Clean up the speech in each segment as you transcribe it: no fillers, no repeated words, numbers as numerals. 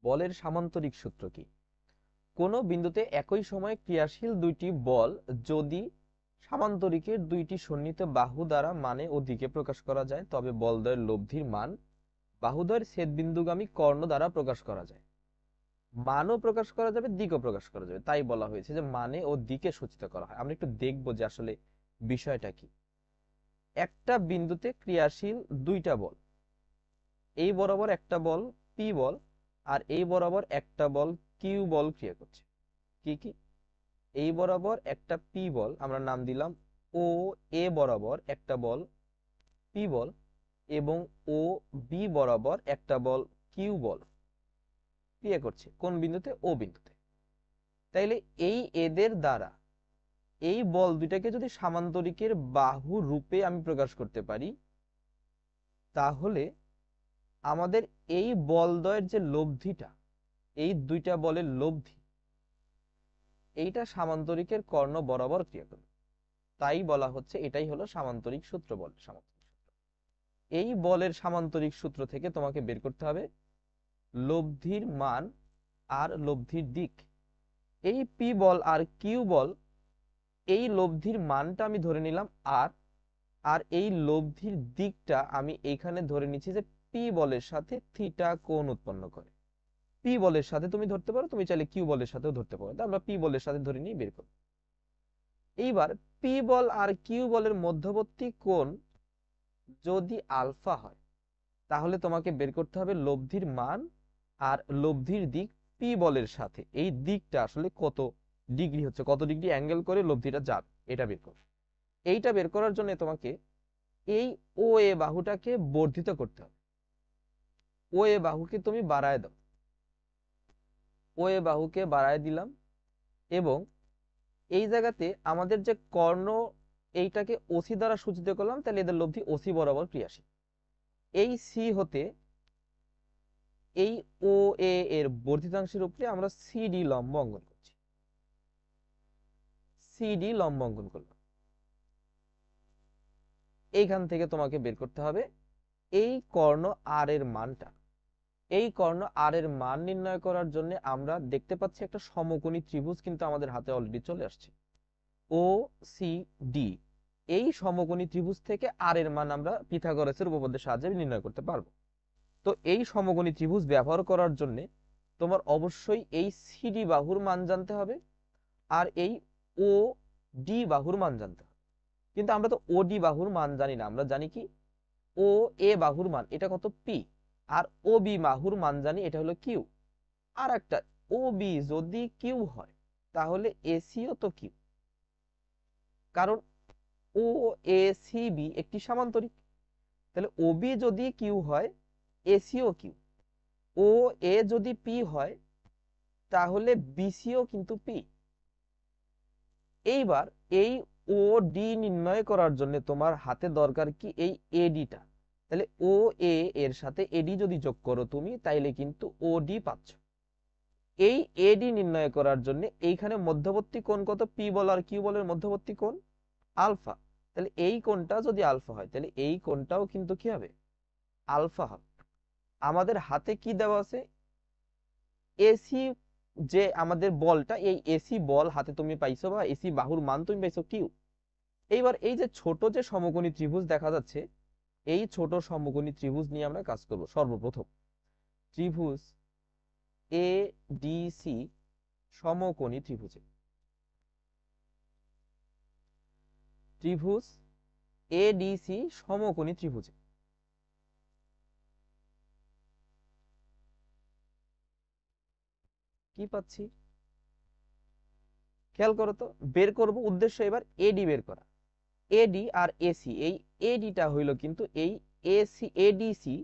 বলের সামান্তরিক সূত্র কি? কোনো বিন্দুতে একই সময়ে ক্রিয়াশীল দুইটি বল যদি সামান্তরিকের দুইটি সন্নিহিত বাহু দ্বারা মানে ও দিকে প্রকাশ করা যায়, তবে বলদ্বয়ের লব্ধির মান বাহুদ্বয়ের ছেদবিন্দুগামী কর্ণ দ্বারা প্রকাশ করা যায়। মানও প্রকাশ করা যাবে, দিকও প্রকাশ করা যাবে, তাই বলা হয়েছে যে মানে ও দিকে সূচিত করা হয়। আমরা একটু দেখবো যে আসলে বিষয়টা কি। একটা বিন্দুতে ক্রিয়াশীল দুইটা বল, এই বরাবর একটা বল পি বল, আর এই বরাবর একটা বল কিউ বল ক্রিয়া করছে। কি কি? এই বরাবর একটা পি বল আমরা নাম দিলাম ও, এ বরাবর একটা বল পি বল, এবং ও বি বরাবর একটা বল কিউ বল ক্রিয়া করছে। কোন বিন্দুতে? ও বিন্দুতে। তাইলে এই এদের দ্বারা এই বল দুইটাকে যদি সামান্তরিকের বাহু রূপে আমি প্রকাশ করতে পারি, তাহলে আমাদের এই বলদ্বয়ের যে লব্ধিটা, এই দুইটা বলের লব্ধি, এইটা সামান্তরিকের কর্ণ বরাবর ক্রিয়া করবে। তাই বলা হচ্ছে এটাই হলো সামান্তরিক সূত্র। বল সামান্তরিক সূত্র, এই বলের সামান্তরিক সূত্র থেকে তোমাকে বের করতে হবে লব্ধির মান আর লব্ধির দিক। এই পি বল আর কিউ বল, এই লব্ধির মানটা আমি ধরে নিলাম আর, আর এই লব্ধির দিকটা আমি এইখানে ধরে নিচ্ছি যে পি বলের সাথে থিটা কোণ উৎপন্ন করে। পি বলের সাথে তুমি ধরতে পারো, তুমি চাইলে কিউ বলের সাথেও ধরতে পারো, আমরা পি বলের সাথে ধরে নিয়ে বের করব। এইবার পি বল আর কিউ বলের মধ্যবর্তী কোণ যদি আলফা হয়, তাহলে তোমাকে বের করতে হবে লব্ধির মান আর লব্ধির দিক পি বলের সাথে। এই দিকটা আসলে কত ডিগ্রি হচ্ছে, কত ডিগ্রি অ্যাঙ্গেল করে লব্ধিটা যাবে, এটা বের করো। এইটা বের করার জন্য তোমাকে এই ও এ বাহুটাকে বর্ধিত করতে হবে। ও এ বাহুকে তুমি বাড়ায় দাও। ও এ বাহুকে বাড়ায় দিলাম, এবং এই জায়গাতে আমাদের যে কর্ণ, এইটাকে ওসি দ্বারা সূচিত করলাম, তাহলে এদের লব্ধি ওসি বরাবর ক্রিয়াশীল। এই সি হতে এই ও এ এর বর্ধিতাংশের উপরে আমরা সিডি লম্ব অঙ্কন করছি। সিডি লম্ব অঙ্কন করলাম। এইখান থেকে তোমাকে বের করতে হবে এই কর্ণ আর এর মানটা। এই কর্ণ আর এর মান নির্ণয় করার জন্য আমরা দেখতে পাচ্ছি একটা সমকোণী ত্রিভুজ কিন্তু আমাদের হাতে অলরেডি চলে আসছে, ও সি ডি। এই সমকোণী ত্রিভুজ থেকে আর এর মান আমরা পিথাগোরাসের উপপাদ্যের সাহায্যে নির্ণয় করতে পারবো। তো এই সমকোণী ত্রিভুজ ব্যবহার করার জন্য তোমার অবশ্যই এই সিডি বাহুর মান জানতে হবে আর এই ও ডি বাহুর মান জানতে হবে। কিন্তু আমরা তো ও ডি বাহুর মান জানি না, আমরা জানি কি ও এ বাহুর মান এটা কত পি, আর ও বি বাহুর মান জানি এটা হলো কিউ। আর একটা ও বি যদি কিউ হয়, তাহলে এসিও তো কিউ, কারণ ও এ সি বি একটি সামান্তরিক। তাহলে ও বি যদি কিউ হয়, এসিও কিউ। ও এ যদি পি হয়, তাহলে বিসিও কিন্তু পি। এইবার এই ও ডি নির্ণয় করার জন্য তোমার হাতে দরকার কি এই এডিটা। তাহলে ও এ এর সাথে এডি যদি যোগ করো তুমি, তাইলে কিন্তু ও ডি পাচ্ছ। এই এডি নির্ণয় করার জন্য এইখানে মধ্যবর্তী কোণ কত? পি বল আর কিউ বলের মধ্যবর্তী কোণ আলফা। তাহলে এই কোণটা যদি আলফা হয়, তাহলে এই কোণটাও কিন্তু কি হবে? আলফা হবে। আমাদের হাতে কি দেওয়া আছে? এসি, যে আমাদের বলটা, এই এসি বল হাতে তুমি পাইছো, বা এসি বাহুর মান তুমি পাইছো কিউ। এইবার এই যে ছোট যে সমকোণী ত্রিভুজ দেখা যাচ্ছে, এই ছোট সমকোণী ত্রিভুজ নিয়ে আমরা কাজ করব। সর্বপ্রথম ত্রিভুজ এ ডি সি সমকোণী ত্রিভুজে, ত্রিভুজ এ ডি সি সমকোণী ত্রিভুজে কি পাচ্ছি খেয়াল করো তো। বের করব, উদ্দেশ্য এবার এডি বের করা। এডি আর এসি, এই এডিটা হইল কিন্তু এই এসি এডিসি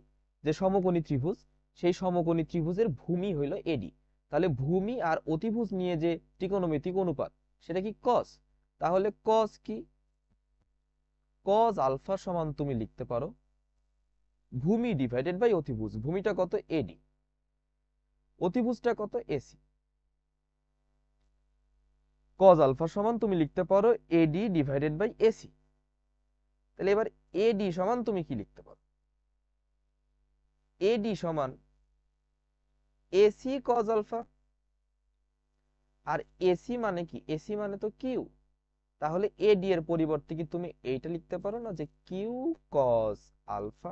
যে সমকোণী ত্রিভুজ, সেই সমকোণী ত্রিভুজের ভূমি হইল এডি। তাহলে ভূমি আর অতিভুজ নিয়ে যে ত্রিকোণমিতিক অনুপাত, সেটা কি কস। তাহলে কস কি? কস আলফা সমান তুমি লিখতে পারো ভূমি ডিভাইডেড বাই অতিভুজ। ভূমিটা কত? এডি। অতিভুজটা কত? এসি। কস আলফা সমান তুমি লিখতে পারো এডি ডিভাইডেড বাই এসি। তাহলে এবার এডি সমান তুমি কি লিখতে পারো? এডি সমান এসি কজ আলফা। আর এসি মানে কি? এসি মানে তো কিউ। তাহলে এডি এর পরিবর্তে কি তুমি এইটা লিখতে পারো না যে কিউ কজ আলফা?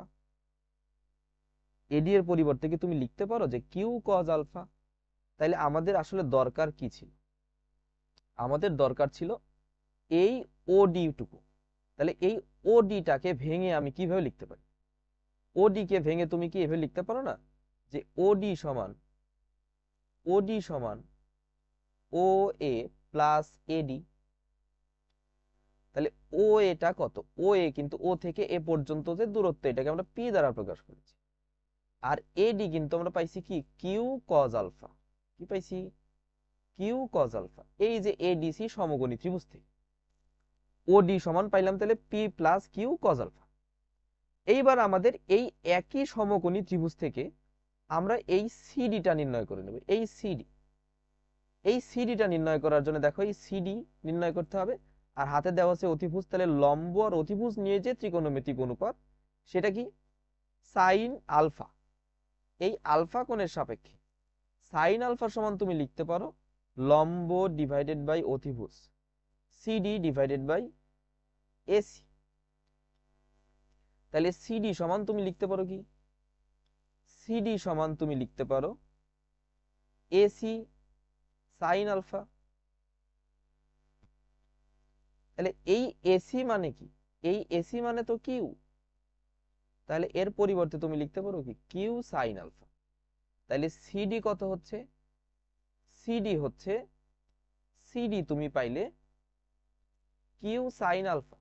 এডি এর পরিবর্তে কি তুমি লিখতে পারো যে কিউ কজ আলফা? তাইলে আমাদের আসলে দরকার কি ছিল? আমাদের দরকার ছিল এই ওডি টুকু। তাহলে এই ওডিটাকে ভেঙে আমি কিভাবে লিখতে পারি? ওডি কে ভেঙে তুমি কি এভাবে লিখতে পারো না যে ওডি সমান ও এ প্লাস এডি। তাহলে ও এটা কত? ও এ কিন্তু ও থেকে এ পর্যন্ত যে দূরত্ব, এটাকে আমরা পি দ্বারা প্রকাশ করেছি। আর এডি কিন্তু আমরা পাইছি কি? Q cos alpha. কি পাইছি? Q cos alpha. এই যে এডিসি সমকোণী ত্রিভুজ থেকে ওডি সমান পাইলাম তাহলে P plus Q cos alpha. এইবার আমাদের এই একই সমকোণী ত্রিভুজ থেকে আমরা এই সিডিটা নির্ণয় করে নেব। এই সিডিটা নির্ণয় করার জন্য দেখো এই সিডি নির্ণয় করতে হবে। আর হাতে দেওয়া আছে অতিভুজ। তাহলে লম্ব আর অতিভুজ নিয়ে যে ত্রিকোণমিতিক অনুপাত, সেটা কি? Sine alpha. এই আলফা কোণের সাপেক্ষে সাইন আলফা সমান তুমি লিখতে পারো লম্ব ডিভাইডেড বাই অতিভুজ, সিডি ডিভাইডেড বাই এসি। তাহলে সিডি সমান তুমি লিখতে পারো কি? সিডি সমান তুমি লিখতে পারো এসি সাইন আলফা। তাহলে এই এসি মানে কি? এই এসি মানে তো কিউ। তাহলে এর পরিবর্তে তুমি লিখতে পারো কি? Q sine alpha. তাহলে সিডি কত হচ্ছে? সিডি হচ্ছে, সিডি তুমি পাইলে কিউ সাইন আলফা।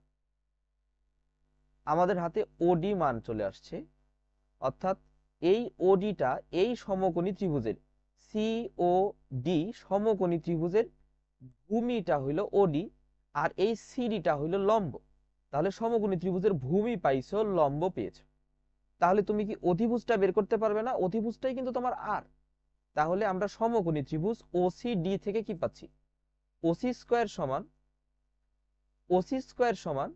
আমাদের হাতে ওডি মান চলে আসছে, অর্থাৎ এই ওডিটা এই সমকোণী ত্রিভুজের সিওডি সমকোণী ত্রিভুজের ভূমিটা হইল ওডি, আর এই সিডিটা হইল লম্ব। তাহলে সমকোণী ত্রিভুজের ভূমি পাইছো, লম্ব পেয়েছো। তাহলে তুমি কি অতিভুজটা বের করতে পারবে না? অতিভুজটাই কিন্তু তোমার আর। তাহলে আমরা সমকোণী ত্রিভুজ ওসিডি থেকে কি পাচ্ছি? ওসি স্কয়ার সমান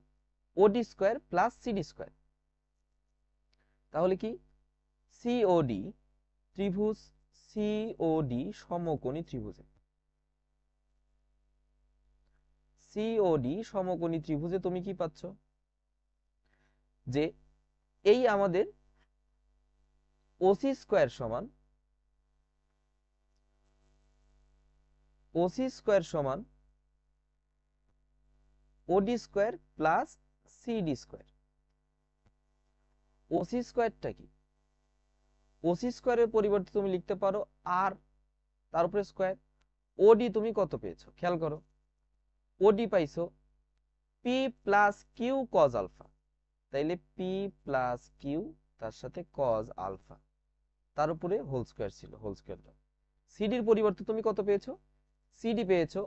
OD square plus CD square. তাহলে কি? সিওডি ত্রিভুজ, সিওডি সমকোণী ত্রিভুজে, সিওডি সমকোণী ত্রিভুজে তুমি কি পাচ্ছ? যে এই আমাদের ওসি স্কয়ার সমান OD square plus CD square. OC স্কয়ারটা কি? ওসি স্কয়ারের পরিবর্তে তুমি লিখতে পারো আর, তার উপরে স্কয়ার। ওডি তুমি কত পেয়েছো খেয়াল করো। ওডি পাইছো P plus Q cos alpha. তাইলে পি প্লাস কিউ তার সাথে কজ আলফা, তার উপরে হোল স্কয়ার ছিল, হোল স্কয়ারটা। সিডির পরিবর্তে তুমি কত পেয়েছো? সিডি পেয়েছো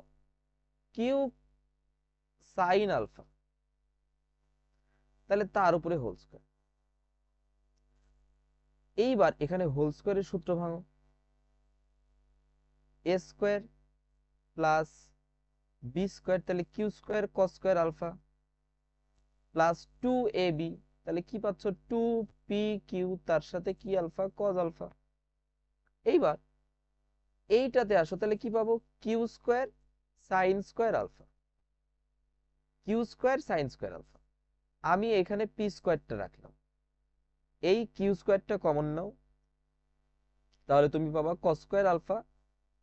কিউ সাইন আলফা, তাহলে তার উপরে হোল স্কয়ার। এইবার এখানে হোল স্কয়ারের সূত্র ভাঙো। A square plus B square, তাহলে Q square cos square alpha plus 2ab। তাহলে কি পাচ্ছ? 2pq তার সাথে কি আলফা? Cause alpha. এইবার এইটাতে আসো, তাহলে কি পাবো? Q square sine square alpha, Q square sine square alpha. আমি এখানে পি স্কয়ারটা রাখলাম, এই কিউ স্কয়ারটা কমন নাও, তাহলে তুমি পাবা কস স্কয়ার আলফা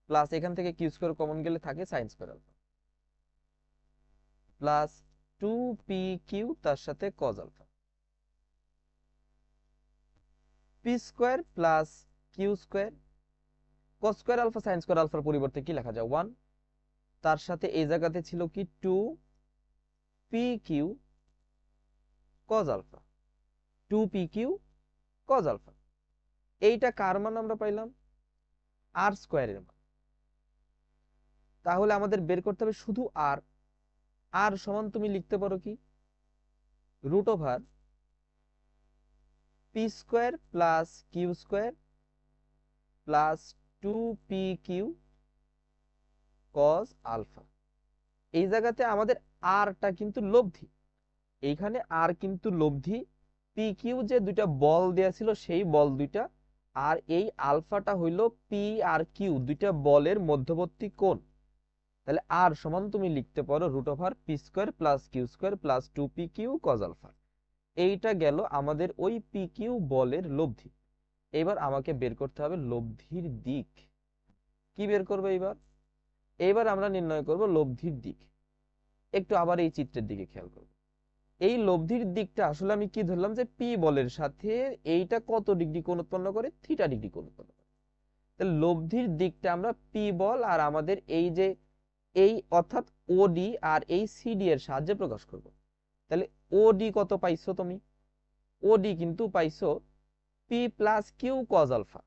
প্লাস এখান থেকে কিউ স্কয়ার কমন গেলে থাকে sign square alpha plus 2pq তার সাথে cos alpha. P square plus Q square cos square alpha sine square আলফার পরিবর্তে কি লেখা যায়? 1, তার সাথে এই জায়গাতে ছিল কি 2pq cos alpha, 2pq cos alpha. এইটা কার মান আমরা পাইলাম? আর স্কয়ারের মান। তাহলে আমাদের বের করতে হবে শুধু আর। আর সমান তুমি লিখতে পারো কি? Root over P square plus Q square plus 2pq cos alpha. এই জায়গাতে আমাদের আরটা কিন্তু লব্ধি, এইখানে আর কিন্তু লব্ধি। পি কিউ যে দুইটা বল দেয়া ছিল সেই বল দুইটা আর এই আলফাটা হইলো পি আর কিউ দুইটা বলের মধ্যবর্তী কোণ। তাহলে আর সমান তুমি লিখতে পারো √r p² + q² + 2pq cos alpha. এইটা গেল আমাদের ওই পি কিউ বলের লব্ধি। এবার আমাকে বের করতে হবে লব্ধির দিক। কি বের করবে এবার? এবার আমরা নির্ণয় করব লব্ধির দিক। একটু আবার এই চিত্রের দিকে খেয়াল করব। এই লব্ধির দিকটা আসলে আমি কি ধরলাম যে পি বলের সাথে এইটা কত ডিগ্রি কোণ উৎপন্ন করে? θ ডিগ্রি কোণ উৎপন্ন করে। তাহলে লব্ধির দিকটা আমরা পি বল আর আমাদের এই যে এই অর্থাৎ ওডি আর এই সিডি এর সাহায্যে প্রকাশ করব। তাহলে ওডি কত পাইছো তুমি? ওডি কিন্তু পাইছো P plus Q cos alpha.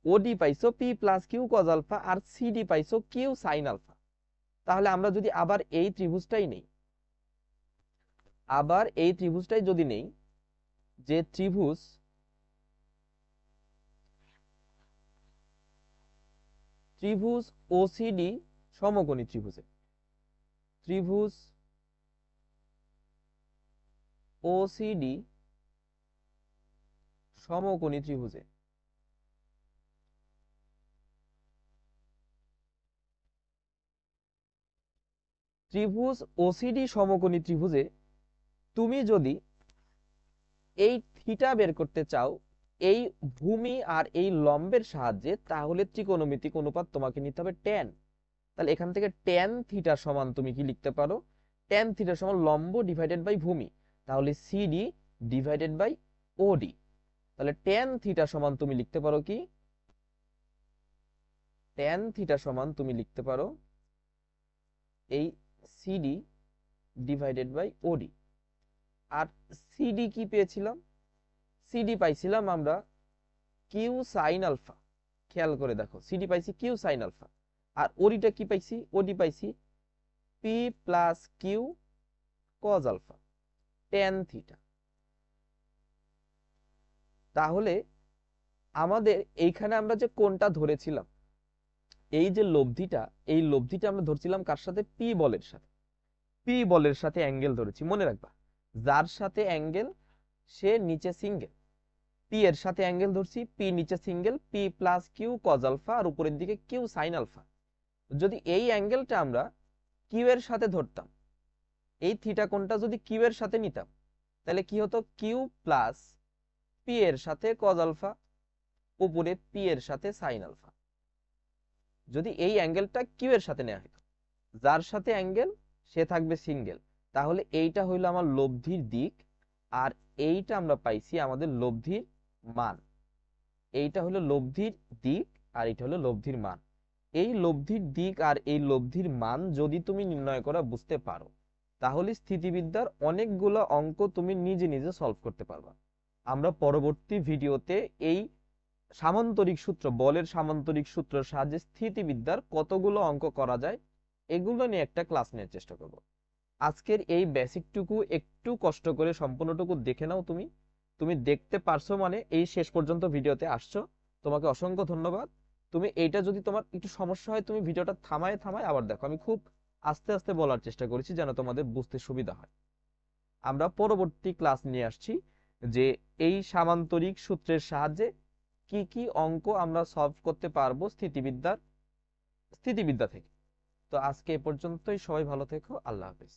OD পাইছো P plus Q cos alpha আর সিডি পাইছো কিউ সাইন আলফা। তাহলে আমরা যদি আবার এই ত্রিভুজটাই নেই, আবার এই ত্রিভুজটাই যদি নেই, যে ত্রিভুজ ওসিডি সমকোণী ত্রিভুজে, ত্রিভুজ ওসিডি সমকোণী ত্রিভুজে ত্রিভুজ ওসিডি সমকোণী ত্রিভুজে তুমি যদি এই থিটা বের করতে চাও এই ভূমি আর এই লম্বের সাহায্যে, তাহলে ত্রিকোণমিতিক অনুপাত তোমাকে নিতে হবে ট্যান। তাহলে এখান থেকে ট্যান থিটা সমান তুমি কি লিখতে পারো? ট্যান থিটা সমান লম্ব ডিভাইডেড বাই ভূমি, তাহলে সিডি ডিভাইডেড বাই ওডি। তাহলে ট্যান থিটা সমান তুমি লিখতে পারো কি? ট্যান থিটা সমান তুমি লিখতে পারো এই সিডি ডিভাইডেড বাই ওডি। আর সিডি কি পেয়েছিলাম? সিডি পাইছিলাম আমরা কিউ সাইন আলফা। খেয়াল করে দেখো, সিডি পাইছি কিউ সাইন আলফা। আর ওডিটা কি পাইছি? ওডি পাইছি P plus Q cos alpha tan theta. তাহলে আমাদের এইখানে আমরা যে কোণটা ধরেছিলাম, এই যে লব্ধিটা, এই লব্ধিটা আমরা ধরছিলাম কার সাথে? পি বলের সাথে। পি বলের সাথে অ্যাঙ্গেল ধরেছি, মনে রাখবা যার সাথে অ্যাঙ্গেল সে নিচে সিঙ্গেল। পি এর সাথে অ্যাঙ্গেল ধরছি, পি নিচে single, P plus Q cos alpha আর উপরের দিকে কিউ সাইন আলফা। যদি এই অ্যাঙ্গেলটা আমরা কিউ এর সাথে ধরতাম, এই থিটা কোণটা যদি কিউ এর সাথে নিতাম, তাহলে কি হতো? কিউ প্লাস পি এর সাথে কজ আলফা, উপরে পি এর সাথে সাইন আলফা। যদি এই অ্যাঙ্গেলটা কিউ এর সাথে নেওয়া হতো, যার সাথে অ্যাঙ্গেল সে থাকবে সিঙ্গেল। তাহলে এইটা হইলো আমার লব্ধির দিক, আর এইটা আমরা পাইছি আমাদের লব্ধির মান। এইটা হলো লব্ধির দিক আর এইটা হলো লব্ধির মান। এই লব্ধির দিক আর এই লব্ধির মান যদি তুমি নির্ণয় করা বুঝতে পারো, তাহলে স্থিতিবিদ্যার অনেকগুলো অঙ্ক তুমি নিজে নিজে সলভ করতে পারবা। আমরা পরবর্তী ভিডিওতে এই সামান্তরিক সূত্র, বলের সামান্তরিক সূত্রের সাহায্যে স্থিতিবিদ্যার কতগুলো অঙ্ক করা যায় এগুলো নিয়ে একটা ক্লাস নেওয়ার চেষ্টা করব। আজকের এই বেসিকটুকু একটু কষ্ট করে সম্পূর্ণটুকু দেখে নাও। তুমি দেখতে পারছো মানে এই শেষ পর্যন্ত ভিডিওতে আসছো, তোমাকে অসংখ্য ধন্যবাদ। তুমি এইটা যদি তোমার একটু সমস্যা হয়, তুমি ভিডিওটা থামায় থামায় আবার দেখো। আমি খুব আস্তে আস্তে বলার চেষ্টা করেছি যেন তোমাদের বুঝতে সুবিধা হয়। আমরা পরবর্তী ক্লাস নিয়ে আসছি যে এই সামান্তরিক সূত্রের সাহায্যে কি কি অঙ্ক আমরা সলভ করতে পারবো স্থিতিবিদ্যা থেকে। তো আজকে এ পর্যন্তই, সবাই ভালো থেকো, আল্লাহ হাফেজ।